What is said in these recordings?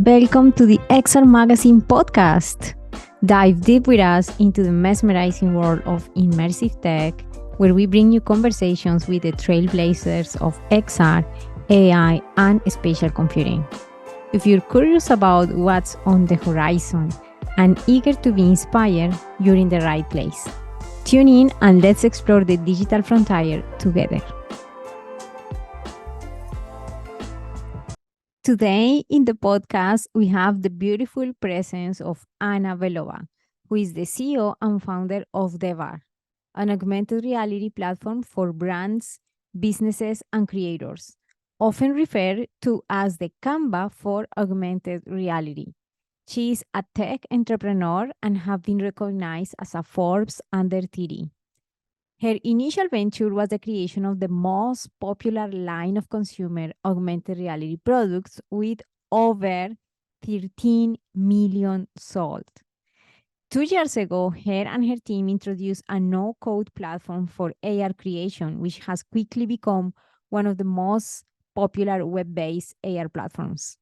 Welcome to the XR Magazine podcast. Dive deep with us into the mesmerizing world of immersive tech, where we bring you conversations with the trailblazers of XR, AI, and spatial computing. If you're curious about what's on the horizon and eager to be inspired, you're in the right place. Tune in and let's explore the digital frontier together. Today in the podcast, we have the beautiful presence of Anna Belova, who is the CEO and founder of DEVAR, an augmented reality platform for brands, businesses, and creators, often referred to as the Canva for augmented reality. She is a tech entrepreneur and has been recognized as a Forbes under 30. Her initial venture was the creation of the most popular line of consumer augmented reality products with over 13 million sold. 2 years ago, her and her team introduced a no-code platform for AR creation, which has quickly become one of the most popular web-based AR platforms.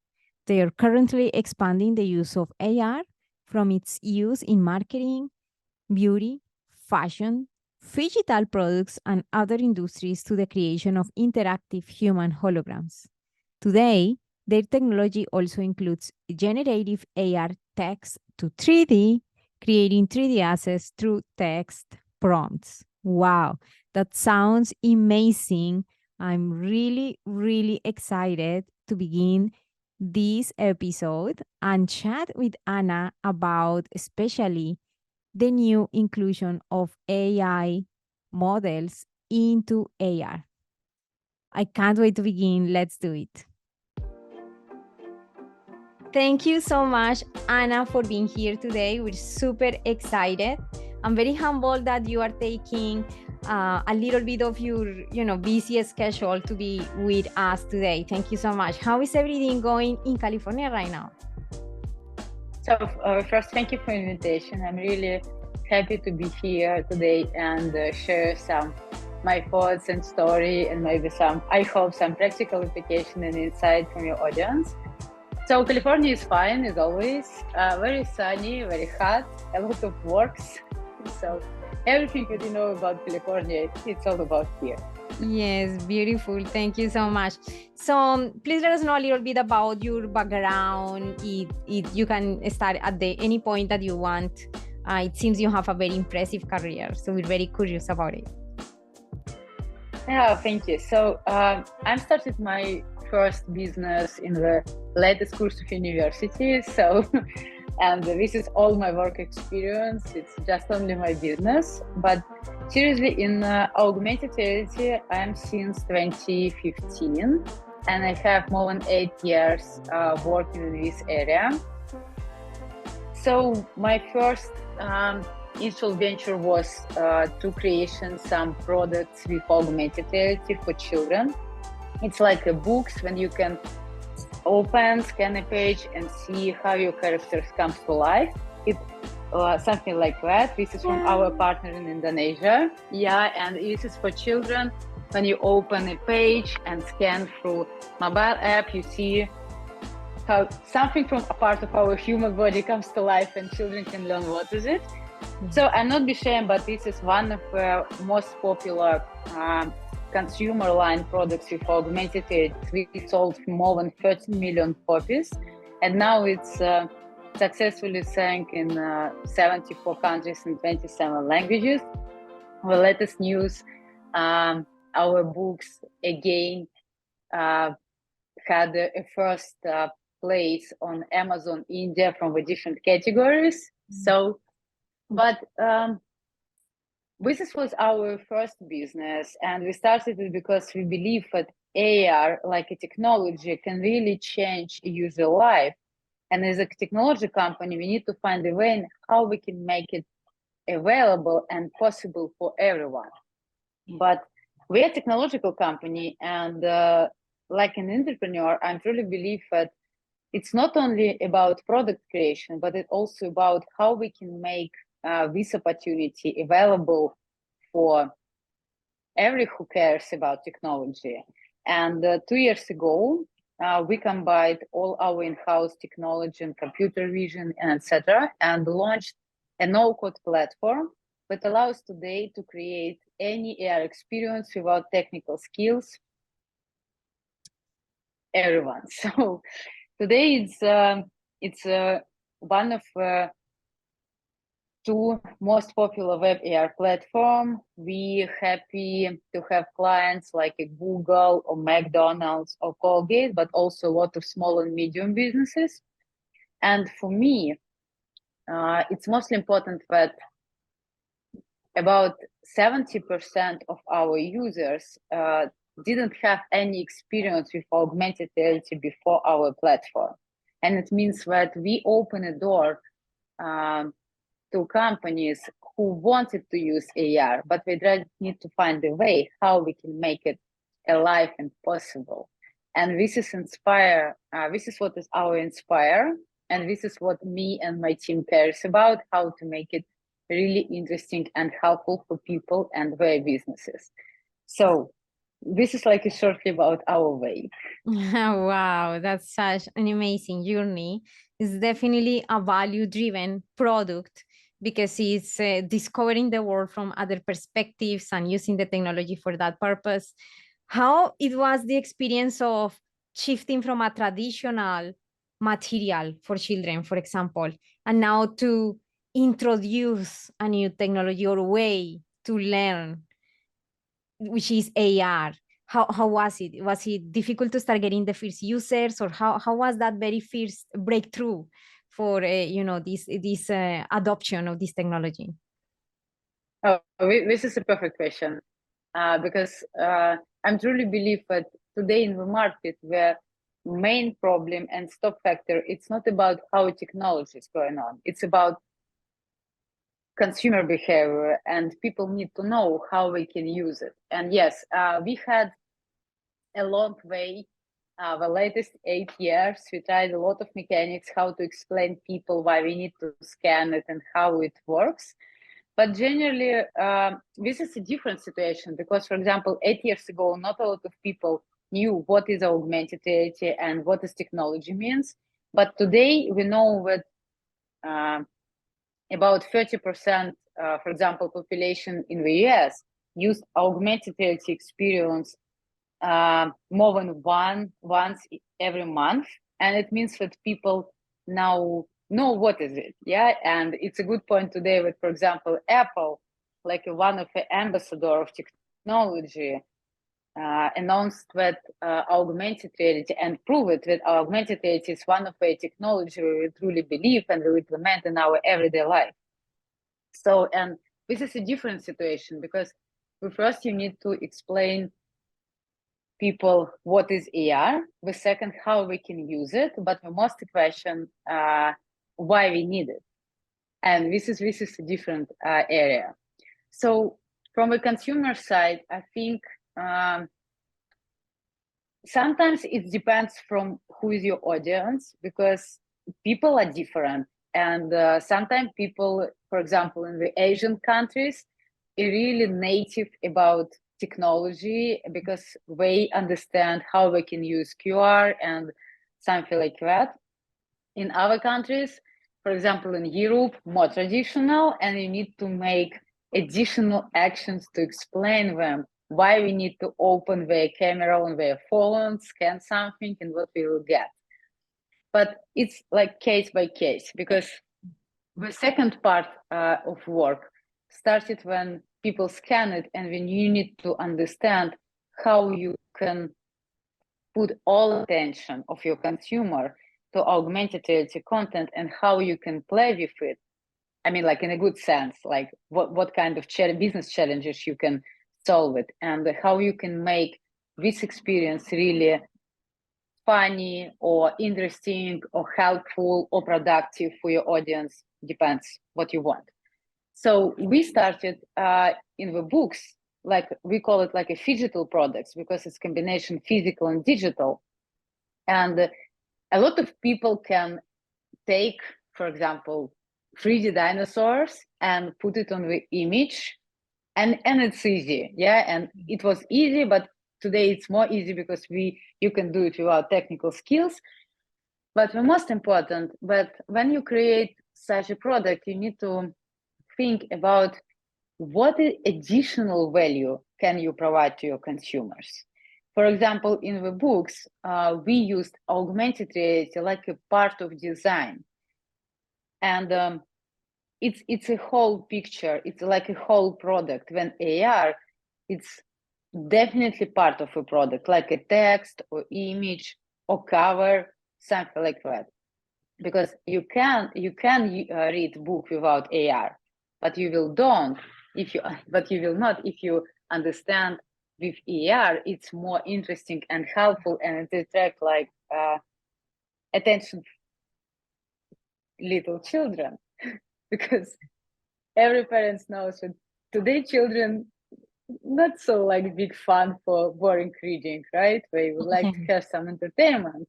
They are currently expanding the use of AR from its use in marketing, beauty, fashion, digital products, and other industries to the creation of interactive human holograms. Today, their technology also includes generative AR text to 3D, creating 3D assets through text prompts. Wow, that sounds amazing. I'm really excited to begin this episode and chat with Anna about especially the new inclusion of AI models into AR. I can't wait to begin. Let's do it. Thank you so much, Anna, for being here today. We're super excited. I'm very humbled that you are taking a little bit of your, busy schedule to be with us today. Thank you so much. How is everything going in California right now? So first, thank you for the invitation. I'm really happy to be here today and share my thoughts and story and maybe I hope some practical application and insight from your audience. So California is fine as always, very sunny, very hot, a lot of works. So everything that you know about California, it's all about here. Yes, beautiful. Thank you so much. So please let us know a little bit about your background. You can start at any point that you want. It seems you have a very impressive career, so we're very curious about it. Yeah, thank you. So I started my first business in the latest course of university. So, and this is all my work experience. It's just only my business. But seriously, in augmented reality, I'm since 2015, and I have more than 8 years working in this area. So my first initial venture was to creation some products with augmented reality for children. It's like a books when you can open, scan a page and see how your characters come to life. It something like that. This is from our partner in Indonesia. Yeah, and this is for children. When you open a page and scan through mobile app, you see how something from a part of our human body comes to life and children can learn what is it. So I'm not ashamed, but this is one of the most popular consumer line products with augmented reality. We sold more than 13 million copies, and now it's successfully selling in 74 countries and 27 languages. The latest news, our books again had a first place on Amazon India from the different categories. So, but this was our first business, and we started it because we believe that AR, like a technology, can really change user life. And as a technology company, we need to find a way in how we can make it available and possible for everyone. But we're a technological company, and like an entrepreneur, I truly believe that it's not only about product creation, but it's also about how we can make this opportunity available for everyone who cares about technology. And 2 years ago, we combined all our in-house technology and computer vision and etc. and launched a no-code platform that allows today to create any AR experience without technical skills. Everyone. So today it's one of two most popular web AR platform. We happy to have clients like a Google or McDonald's or Colgate, but also a lot of small and medium businesses. And for me, it's mostly important that about 70% of our users didn't have any experience with augmented reality before our platform. And it means that we open a door to companies who wanted to use AR, but we just need to find a way how we can make it alive and possible. And this is Inspire. This is what is our Inspire. And this is what me and my team cares about, how to make it really interesting and helpful for people and their businesses. So this is like a shortly about our way. Wow, that's such an amazing journey. It's definitely a value-driven product because it's discovering the world from other perspectives and using the technology for that purpose. How it was the experience of shifting from a traditional material for children, for example, and now to introduce a new technology or way to learn, which is AR. How was it? Was it difficult to start getting the first users, or how was that very first breakthrough for this adoption of this technology? Oh, this is a perfect question because I truly believe that today in the market, the main problem and stop factor, it's not about how technology is going on. It's about consumer behavior, and people need to know how we can use it. And yes, we had a long way. The latest 8 years, we tried a lot of mechanics, how to explain people why we need to scan it and how it works. But generally, this is a different situation because, for example, 8 years ago, not a lot of people knew what is augmented reality and what is technology means. But today we know that about 30%, for example, population in the US used augmented reality experience more than once every month. And it means that people now know what is it. Yeah. And it's a good point today with, for example, Apple, like one of the ambassador of technology, announced that augmented reality and prove it that augmented reality is one of the technology we truly believe and we implement in our everyday life. So, and this is a different situation because first you need to explain people what is AR, the second how we can use it, but the most question why we need it. And this is a different area. So from a consumer side, I think sometimes it depends from who is your audience because people are different. And sometimes people, for example, in the Asian countries, are really native about technology because they understand how they can use QR and something like that. In other countries, for example, in Europe, more traditional, and you need to make additional actions to explain them why we need to open their camera on their phone, scan something, and what we will get. But it's like case by case, because the second part of work started when people scan it and when you need to understand how you can put all attention of your consumer to augmented reality content and how you can play with it. I mean, like in a good sense, like what kind of business challenges you can solve it and how you can make this experience really funny or interesting or helpful or productive for your audience, depends what you want. So we started in the books, like we call it like a phygital products because it's combination physical and digital. And a lot of people can take, for example, 3D dinosaurs and put it on the image and it's easy. Yeah. And it was easy, but today it's more easy because you can do it without technical skills. But the most important, but when you create such a product, you need to think about what additional value can you provide to your consumers. For example, in the books, we used augmented reality like a part of design. And it's a whole picture. It's like a whole product. When AR, it's definitely part of a product, like a text or image or cover, something like that. Because you can read book without AR, but you will not if you understand with AR. It's more interesting and helpful, and it attract like attention little children because every parent knows that today children not so like big fun for boring reading, right? They would like to have some entertainment.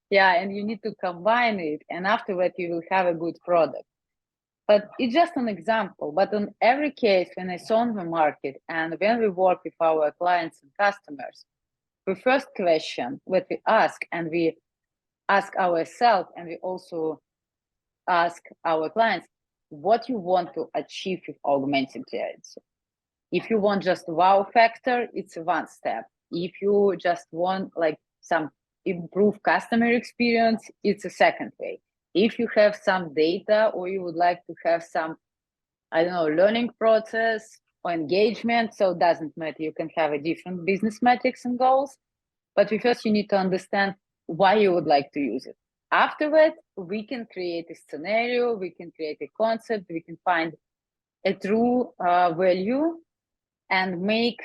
Yeah, and you need to combine it, and afterward you will have a good product. But it's just an example. But on every case, when I saw on the market and when we work with our clients and customers, the first question what we ask, and we ask ourselves, and we also ask our clients, what you want to achieve with augmented reality. If you want just wow factor, it's one step. If you just want like some improve customer experience, it's a second way. If you have some data or you would like to have some, I don't know, learning process or engagement, so it doesn't matter. You can have a different business metrics and goals, but first you need to understand why you would like to use it. Afterward, we can create a scenario, we can create a concept, we can find a true value and make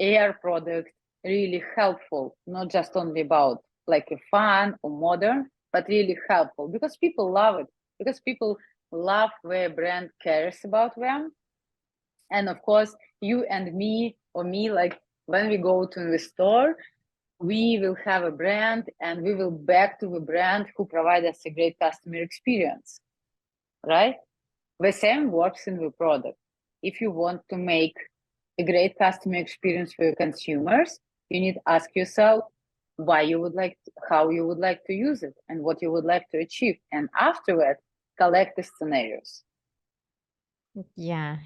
AR product really helpful, not just only about like a fun or modern, but really helpful because people love it, because people love where brand cares about them. And of course, you and me, or me, like when we go to the store, we will have a brand and we will back to the brand who provide us a great customer experience, right? The same works in the product. If you want to make a great customer experience for your consumers, you need to ask yourself why you would like to, how you would like to use it and what you would like to achieve. And afterward, collect the scenarios. Yeah,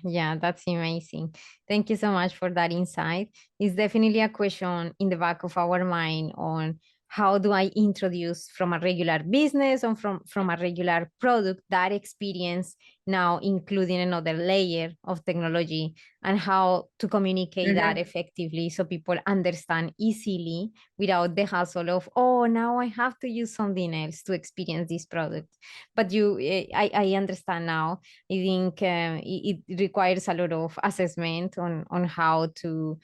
that's amazing. Thank you so much for that insight. It's definitely a question in the back of our mind on how do I introduce from a regular business or from a regular product that experience, now including another layer of technology, and how to communicate that effectively so people understand easily without the hassle of, oh, now I have to use something else to experience this product. But I understand now. I think it requires a lot of assessment on how to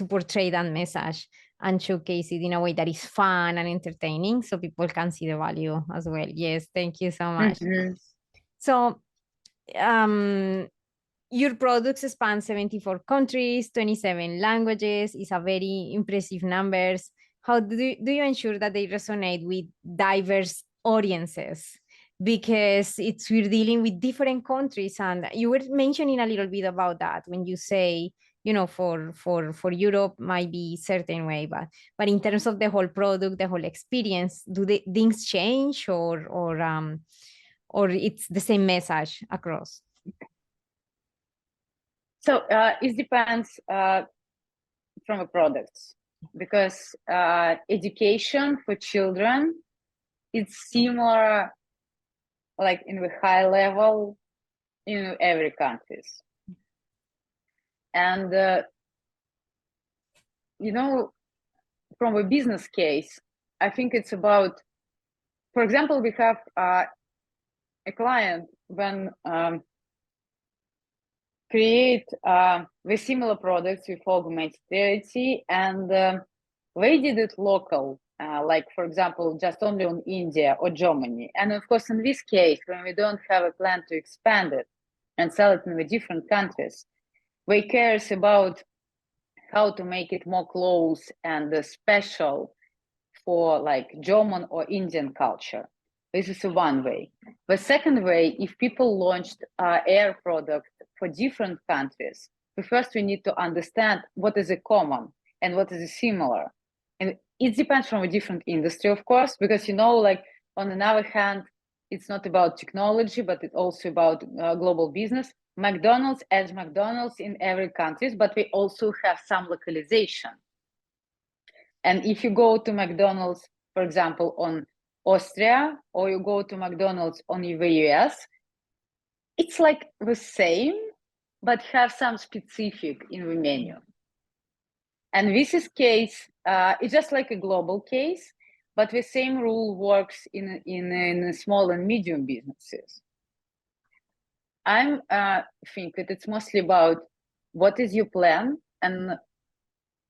portray that message and showcase it in a way that is fun and entertaining so people can see the value as well. Yes, thank you so much. So your products span 74 countries, 27 languages. Is a very impressive numbers. How do you ensure that they resonate with diverse audiences? Because we're dealing with different countries, and you were mentioning a little bit about that when you say, for Europe might be certain way, but in terms of the whole product, the whole experience, do the things change or it's the same message across? So it depends from the products, because education for children, it's similar like in the high level in every countries. And from a business case, I think it's about, for example, we have a client when create the similar products with augmented reality, and they did it local, like for example, just only on India or Germany. And of course, in this case, when we don't have a plan to expand it and sell it in the different countries, we cares about how to make it more close and special for like German or Indian culture. This is one way. The second way, if people launched AR product for different countries, first we need to understand what is a common. and what is similar. And it depends from a different industry, of course, because, like on the other hand, it's not about technology, but it's also about global business. McDonald's as McDonald's in every country, but we also have some localization. And if you go to McDonald's, for example, on Austria, or you go to McDonald's on the US, it's like the same, but have some specific in the menu. And this is case, it's just like a global case, but the same rule works in small and medium businesses. I think that it's mostly about what is your plan and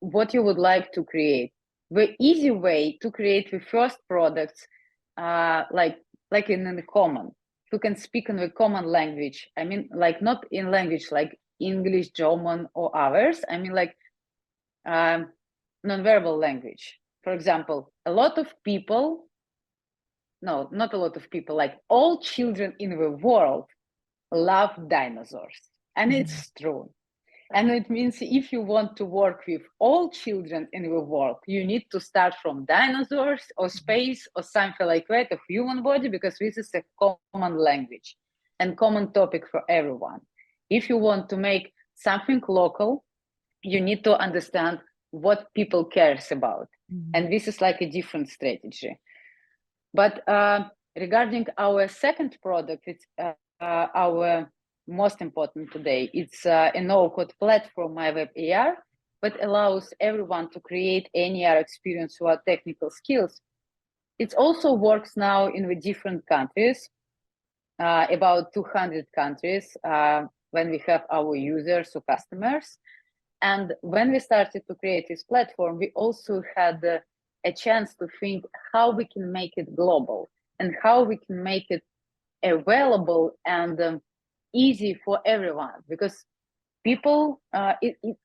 what you would like to create. The easy way to create the first products, like in the common, you can speak in the common language. I mean, like not in language like English, German, or others. I mean, like nonverbal language. For example, a lot of people, no, not a lot of people, like all children in the world love dinosaurs. And it's true. And it means if you want to work with all children in the world, you need to start from dinosaurs or space or something like that of human body, because this is a common language and common topic for everyone. If you want to make something local, you need to understand what people cares about. And this is like a different strategy. But regarding our second product, it's our most important today. It's a no-code platform, My Web AR, but allows everyone to create any AR experience without technical skills. It also works now in the different countries, about 200 countries, when we have our users or customers. And when we started to create this platform, we also had a chance to think how we can make it global and how we can make it available and easy for everyone, because people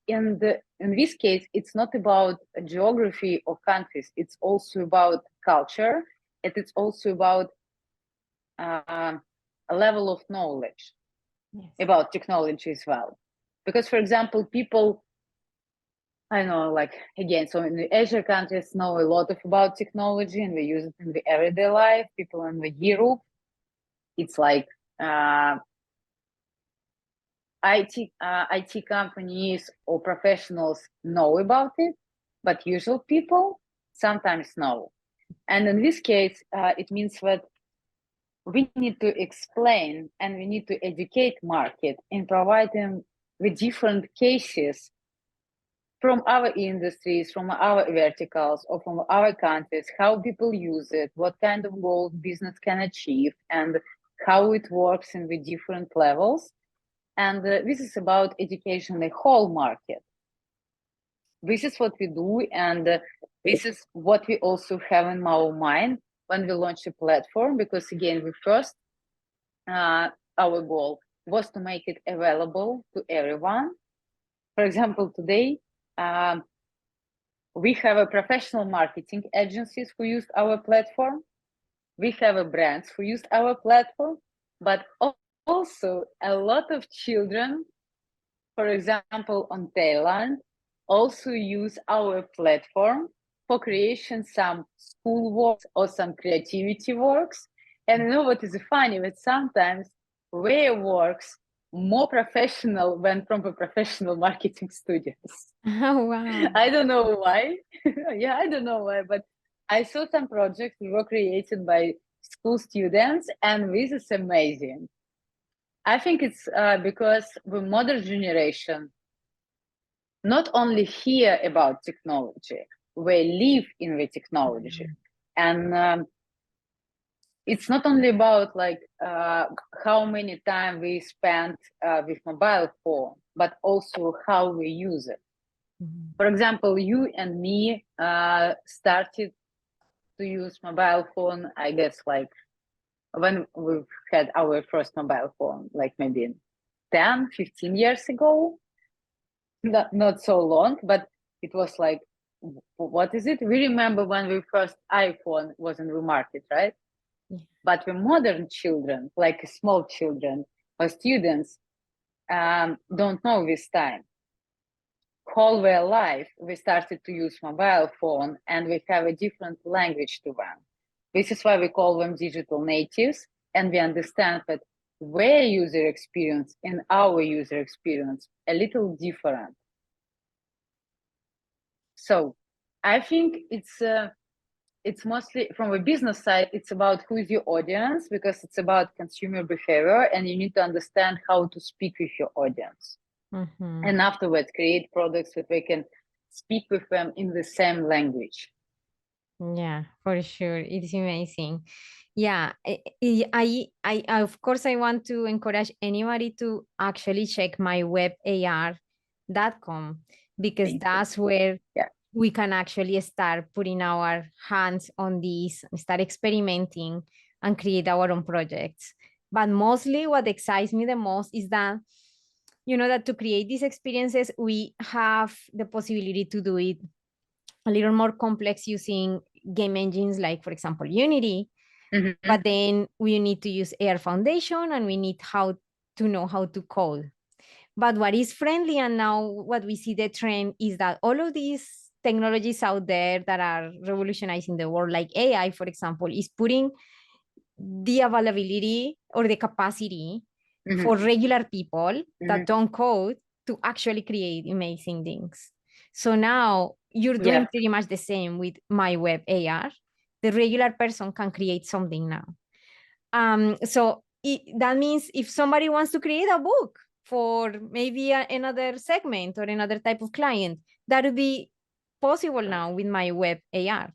in this case, it's not about geography or countries, it's also about culture, and it's also about a level of knowledge about technology as well. Because, for example, people, I know, like, again, so in the Asia countries know a lot about technology and they use it in the everyday life. People in the Europe, it's like IT companies or professionals know about it, but usual people sometimes know. And in this case, it means that we need to explain and we need to educate market and provide them with different cases from our industries, from our verticals, or from our countries, how people use it, what kind of goals business can achieve, and how it works in the different levels. And this is about education, the whole market. This is what we do, and this is what we also have in our mind when we launch a platform, because again, we first, our goal was to make it available to everyone. For example, today, we have a professional marketing agencies who use our platform. We have a brands who use our platform, but also a lot of children, for example, on Thailand, also use our platform for creation some school works or some creativity works. And you know what is funny? That sometimes their works more professional than from the professional marketing studios. Oh, wow. I don't know why. Yeah, I don't know why, but I saw some projects that were created by school students, and this is amazing. I think it's because the modern generation not only hear about technology, they live in the technology. And it's not only about like how many time we spend with mobile phone, but also how we use it. For example, you and me started to use mobile phone, I guess, like when we've had our first mobile phone, like maybe 10, 15 years ago. Not so long, but it was like, what is it? We remember when the first iPhone was in the market, right? Yeah. But the modern children, like small children or students, don't know this time. whole their life, we started to use mobile phone and we have a different language to them. This is why we call them digital natives, and we understand that their user experience and our user experience a little different. So I think it's mostly from a business side, it's about who is your audience, because it's about consumer behavior and you need to understand how to speak with your audience. And afterwards create products that we can speak with them in the same language. Yeah, for sure. It's amazing. Yeah, I of course I want to encourage anybody to actually check my webar.com, because that's where we can actually start putting our hands on these, start experimenting and create our own projects. But mostly what excites me the most is that, you know, that to create these experiences, we have the possibility to do it a little more complex using game engines like, for example, Unity. But then we need to use AR Foundation and we need to know how to code. But what is friendly, and now what we see the trend is that all of these technologies out there that are revolutionizing the world, like AI, for example, is putting the availability or the capacity for regular people that don't code to actually create amazing things. So now you're doing pretty much the same with my web AR. The regular person can create something now. So that means if somebody wants to create a book for maybe another segment or another type of client, that would be possible now with my web AR.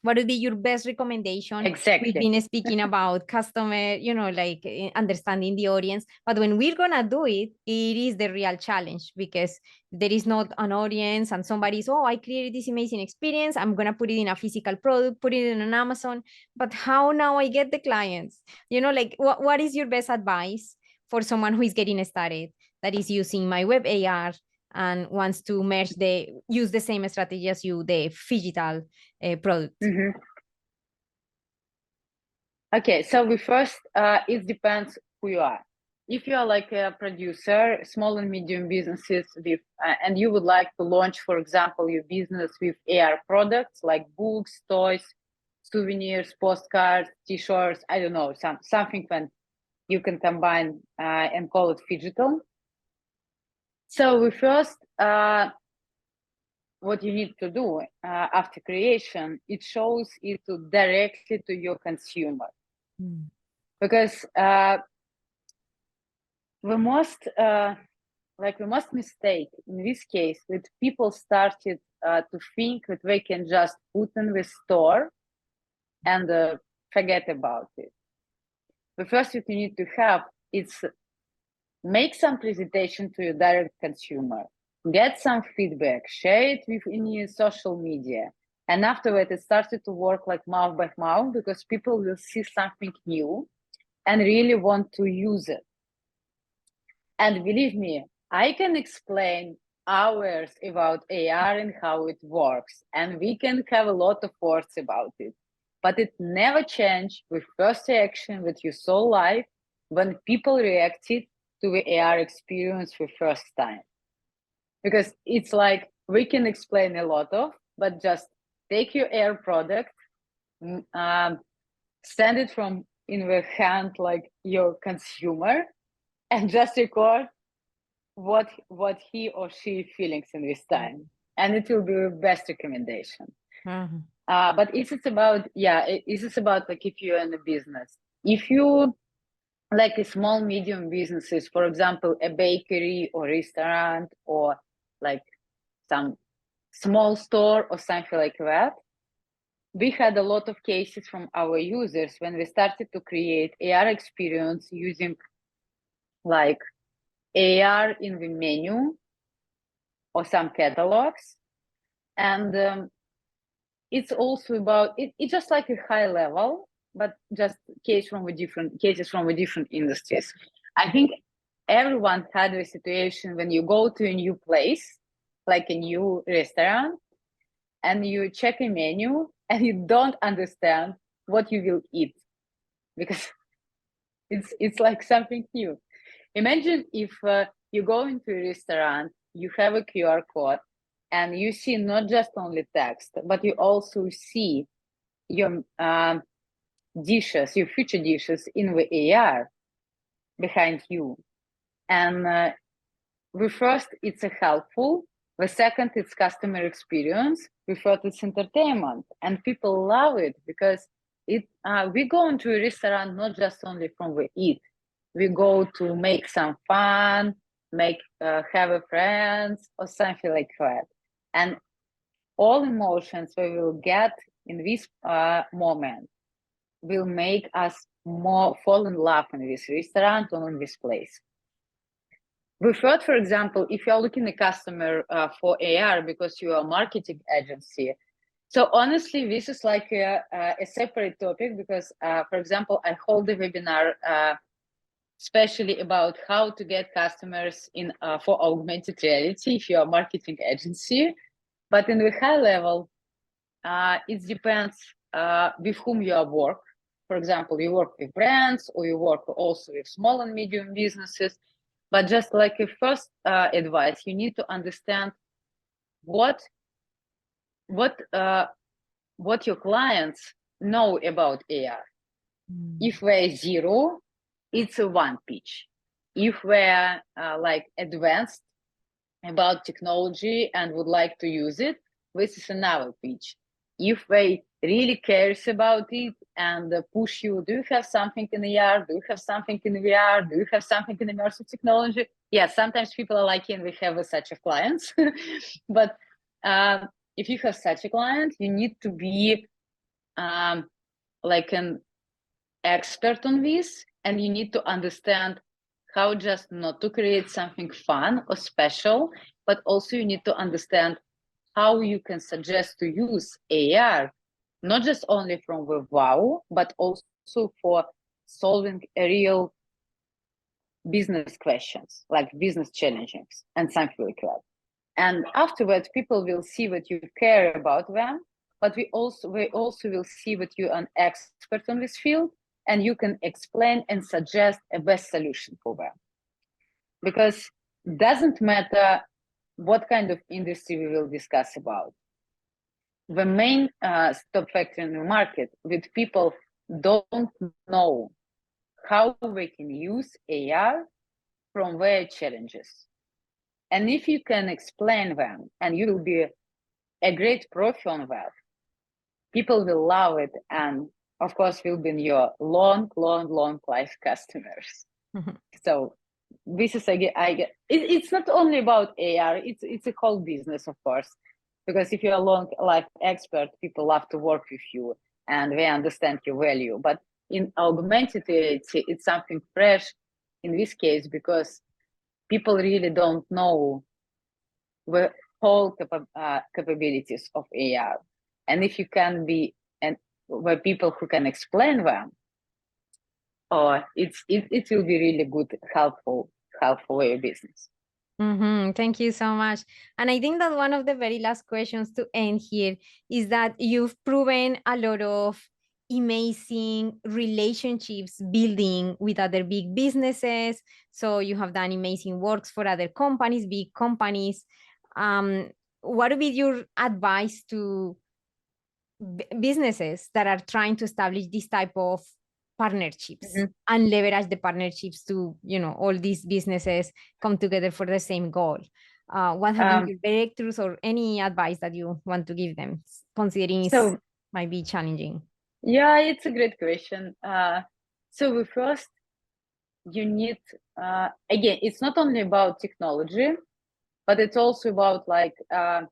What would be your best recommendation? Exactly. We've been speaking about customer, you know, like understanding the audience. But when we're going to do it, it is the real challenge, because there is not an audience and somebody's, oh, I created this amazing experience. I'm going to put it in a physical product, put it in an Amazon. But how now I get the clients? You know, like what is your best advice for someone who is getting started that is using my web AR and wants to use the same strategy as you, the phygital product? Okay, so we first, it depends who you are. If you are like a producer, small and medium businesses with, and you would like to launch, for example, your business with AR products like books, toys, souvenirs, postcards, t-shirts, I don't know, something when you can combine and call it phygital. So we first, what you need to do after creation, it shows it directly to your consumer. Because the most mistake in this case that people started to think that they can just put in the store and forget about it. The first thing you need to have is make some presentation to your direct consumer, get some feedback, share it with any social media. And after that, it started to work like mouth by mouth, because people will see something new and really want to use it. And believe me, I can explain hours about AR and how it works, and we can have a lot of words about it. But it never changed with first reaction that you saw live when people reacted to the AR experience for first time. Because it's like we can explain a lot of, but just take your AR product, send it from in the hand like your consumer, and just record what he or she feelings in this time, and it will be the best recommendation. But it's about like if you're in a business, if you like a small medium businesses, for example, a bakery or restaurant or like some small store or something like that, we had a lot of cases from our users when we started to create AR experience using like AR in the menu or some catalogs. And it's also about, it's just like a high level, but just cases from the different industries. I think everyone had a situation when you go to a new place, like a new restaurant, and you check a menu and you don't understand what you will eat, because it's like something new. Imagine if you go into a restaurant you have a QR code and you see not just only text, but you also see your dishes, your future dishes in the AR behind you. And the first, it's a helpful. The second, it's customer experience. The third, it's entertainment. And people love it because we go into a restaurant not just only from the eat. We go to make some fun, have a friends or something like that. And all emotions we will get in this moment will make us more fall in love in this restaurant or in this place. We thought, for example, if you are looking at customer for AR because you are a marketing agency, so honestly, this is like a separate topic because, for example, I hold a webinar especially about how to get customers in for augmented reality if you are a marketing agency. But in the high level, it depends with whom you work. For example, you work with brands or you work also with small and medium businesses. But just like a first advice, you need to understand what your clients know about AR. If they're zero, it's a one pitch. If they're like advanced about technology and would like to use it, this is another pitch. If they really cares about it and push you, do you have something in AR? Do you have something in VR? Do you have something in immersive technology? Yeah, sometimes people are like, and we have such a clients. But if you have such a client, you need to be like an expert on this, and you need to understand how just not to create something fun or special, but also you need to understand how you can suggest to use AR, not just only from the wow, but also for solving real business questions, like business challenges and something like that. And afterwards, people will see that you care about them, but we also will see that you're an expert on this field, and you can explain and suggest a best solution for them. Because it doesn't matter what kind of industry we will discuss about. The main stop factor in the market with people don't know how they can use AR from their challenges. And if you can explain them and you will be a great profi on that, people will love it and of course will be your long life customers. Mm-hmm. So this is it's not only about AR, it's a whole business, of course, because if you're a long life expert, people love to work with you and they understand your value. But in augmented reality, it's something fresh in this case because people really don't know the whole capabilities of AR. And if you can be where people who can explain them, it will be really good, helpful for your business. Mm-hmm. Thank you so much. And I think that one of the very last questions to end here is that you've proven a lot of amazing relationships building with other big businesses. So you have done amazing works for other companies, big companies. What would be your advice to businesses that are trying to establish this type of partnerships and leverage the partnerships to, all these businesses come together for the same goal? What have been your breakthroughs or any advice that you want to give them, considering it might be challenging? Yeah, it's a great question. So first, you need, again, it's not only about technology, but it's also about like a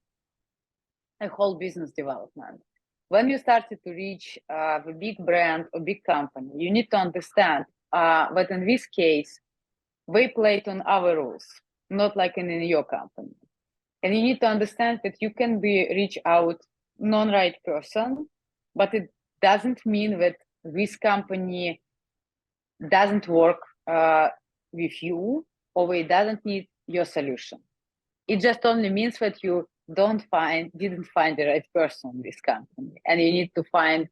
whole business development. When you started to reach the big brand or big company, you need to understand that in this case, they played on our rules, not like in your company. And you need to understand that you can reach out non-right person, but it doesn't mean that this company doesn't work with you or it doesn't need your solution. It just only means that you didn't find the right person in this company, and you need to find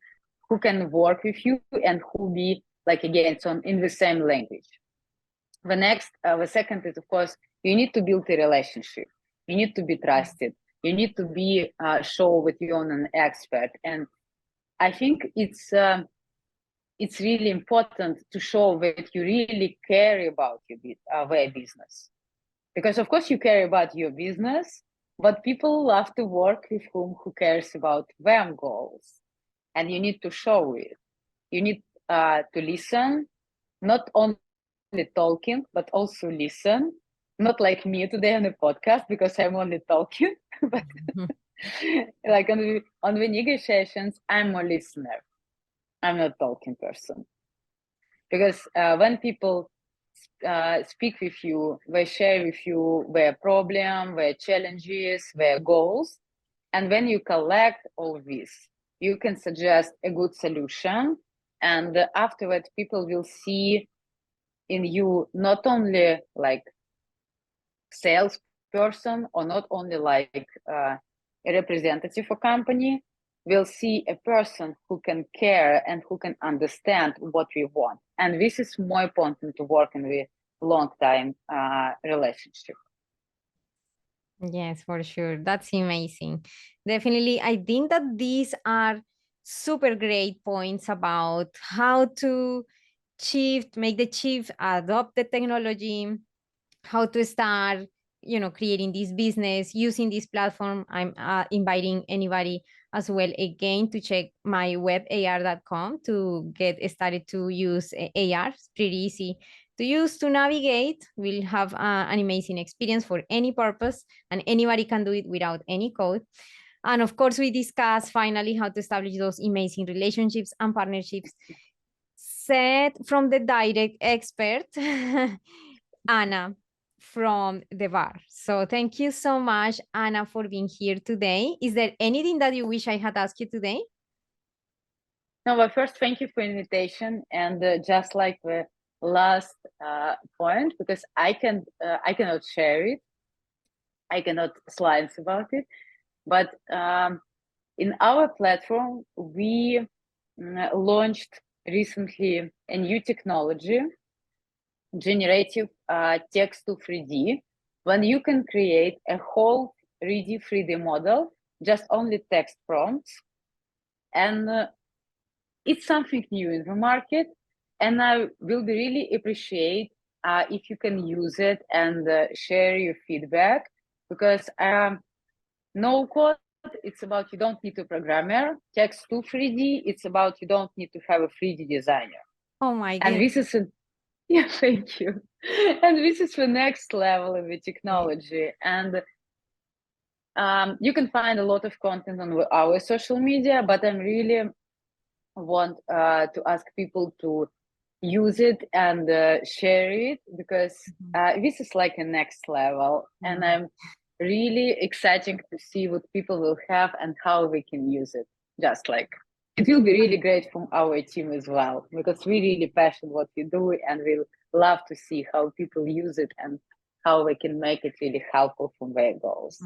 who can work with you and who be like, again, so in the same language. The second is, of course, you need to build a relationship. You need to be trusted. You need to be show that you're an expert. And I think it's really important to show that you really care about their business. Because of course you care about your business, but people love to work with who cares about their goals. And you need to show it. You need to listen, not only talking, but also listen. Not like me today on the podcast, because I'm only talking, but like on the negotiations, I'm a listener. I'm not a talking person. Because when people speak with you, they share with you their problem, their challenges, their goals. And when you collect all this, you can suggest a good solution. And afterwards, people will see in you not only like salesperson or not only like a representative for company, will see a person who can care and who can understand what we want. And this is more important to work in a long time relationship. Yes, for sure. That's amazing. Definitely. I think that these are super great points about how to make the chief adopt the technology, how to start, creating this business using this platform. I'm inviting anybody as well again to check my web ar.com to get started to use AR. It's pretty easy to use, to navigate. We'll have an amazing experience for any purpose, and anybody can do it without any code. And of course, we discuss finally how to establish those amazing relationships and partnerships set from the direct expert, Anna from Devar. So thank you so much, Anna, for being here today. Is there anything that you wish I had asked you today? No, but first, thank you for invitation. And just like the last point, because I cannot share it, I cannot slides about it, but in our platform, we launched recently a new technology, generative text to 3D, when you can create a whole 3D model, just only text prompts. And it's something new in the market. And I will be really appreciate if you can use it and share your feedback, because no code, it's about you don't need a programmer. Text to 3D, it's about you don't need to have a 3D designer. Oh my God. And this is yeah, thank you. And this is the next level of the technology. And you can find a lot of content on our social media, but I really want to ask people to use it and share it, because this is like a next level. And I'm really excited to see what people will have and how we can use it. Just like it will be really great from our team as well, because we really passionate what we do, and we love to see how people use it and how we can make it really helpful for their goals.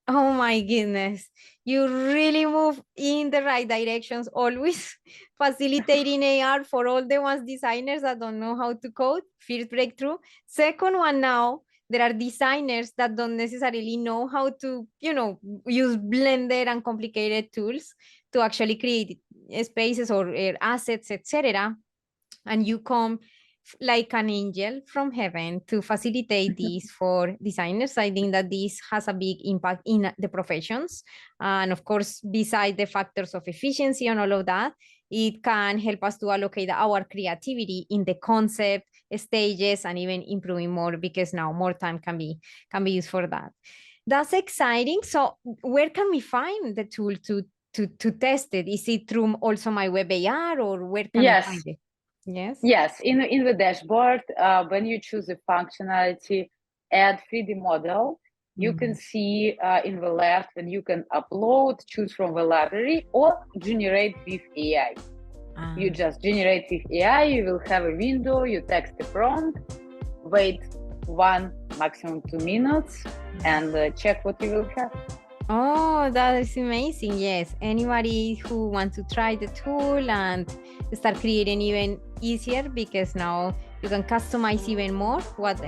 Oh my goodness. You really move in the right directions, always facilitating AR for all the ones designers that don't know how to code. First breakthrough. Second one, now there are designers that don't necessarily know how to, use Blender and complicated tools to actually create spaces or assets, etc. And you come like an angel from heaven to facilitate this for designers. I think that this has a big impact in the professions. And of course, beside the factors of efficiency and all of that, it can help us to allocate our creativity in the concept stages and even improving more, because now more time can be used for that. That's exciting. So where can we find the tool to test it? Is it through also my web AR, or where can I find it? Yes, in the dashboard, when you choose a functionality, add 3D model, you can see in the left when you can upload, choose from the library, or generate with AI. You just generate with AI, you will have a window, you text the prompt, wait 1, maximum 2 minutes, and check what you will have. Oh, that is amazing. Yes, anybody who wants to try the tool and start creating even easier, because now You can customize even more what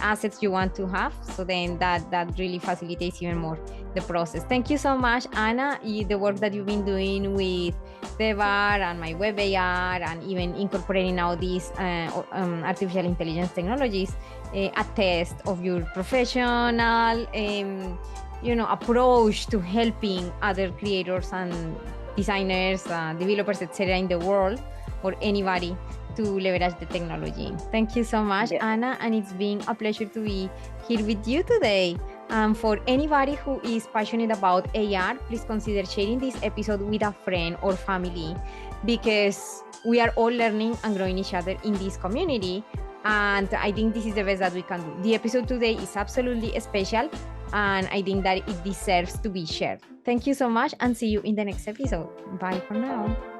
assets you want to have. So then that really facilitates even more the process. Thank you so much, Anna. The work that you've been doing with Devar and my web AR, and even incorporating now these artificial intelligence technologies, attest of your professional approach to helping other creators and designers, developers, etc. in the world, or anybody to leverage the technology. Thank you so much, Anna, and it's been a pleasure to be here with you today. For anybody who is passionate about AR, please consider sharing this episode with a friend or family, because we are all learning and growing each other in this community. And I think this is the best that we can do. The episode today is absolutely special, and I think that it deserves to be shared. Thank you so much, and see you in the next episode. Bye for now.